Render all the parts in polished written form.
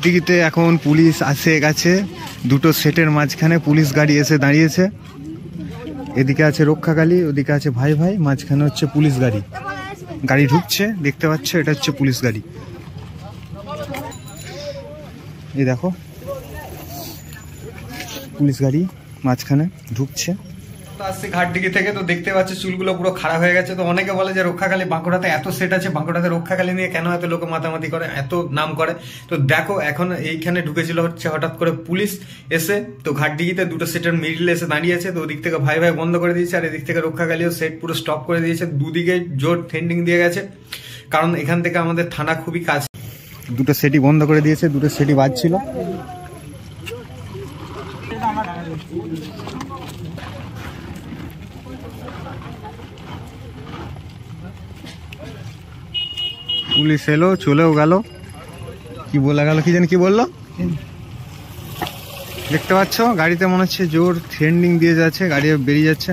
ঘাটদিঘিতে এখন পুলিশ এসে গেছে, দুটো সেটের মাঝখানে পুলিশ গাড়ি এসে দাঁড়িয়েছে। এদিকে আছে রক্ষাকালী, ওদিকে আছে ভাই ভাই, মাঝখানে হচ্ছে পুলিশ গাড়ি। গাড়ি ঢুকছে, দেখতে পাচ্ছ, এটা হচ্ছে পুলিশ গাড়ি। এই দেখো পুলিশ গাড়ি মাঝখানে ঢুকছে। আসছে ঘাটদিঘি থেকে, তো দেখতে পাচ্ছি চুলগুলো পুরো খারাপ হয়ে গেছে। তো অনেকে বলে যে রক্ষাকালী বাঁকুড়াতে এত সেট আছে, বাঁকুড়াতে রক্ষাকালী নিয়ে কেন এত লোকে মাতামাতি করে, এত নাম করে। তো দেখো এখন এইখানে ঢুকেছিল হচ্ছে হঠাৎ করে পুলিশ এসে, তো ঘাটদিঘিতে দুটো সেটের মিডিলে এসে দাঁড়িয়েছে। তো ওদিক থেকে ভাই ভাই বন্ধ করে দিয়েছে, আর এদিক থেকে রক্ষাকালীও সেট পুরো স্টপ করে দিয়েছে। দুদিকে জোর ট্রেন্ডিং দিয়ে গেছে, কারণ এখান থেকে আমাদের থানা খুবই কাছে। দুটো সেটই বন্ধ করে দিয়েছে, দুটো সেটই বাজছিল। পুলিশ এলো, চলেও গেল। কি বলা গেল কি জানি, কি বললো দেখতে পাচ্ছ। গাড়িতে মনে হচ্ছে জোর ট্রেন্ডিং দিয়ে যাচ্ছে, গাড়ি বেরিয়ে যাচ্ছে।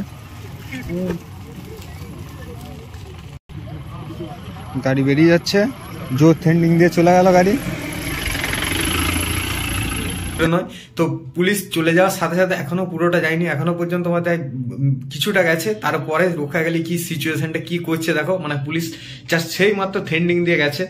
গাড়ি বেরিয়ে যাচ্ছে, জোর ট্রেন্ডিং দিয়ে চলে গেল গাড়ি। নয় তো পুলিশ চলে যাওয়ার সাথে সাথে এখনো পুরোটা যায়নি, এখনো পর্যন্ত আমাদের কিছুটা গেছে। তারপরে রক্ষাকালী কি সিচুয়েশনটা কি করছে দেখো, মানে পুলিশ জাস্ট সেই মাত্র ট্রেন্ডিং দিয়ে গেছে।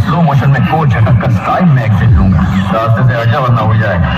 स्लो मोशन में कोच झटक कर साइड में एग्जिट लूंगा, रास्ते से हट जा वरना हो जाएगा।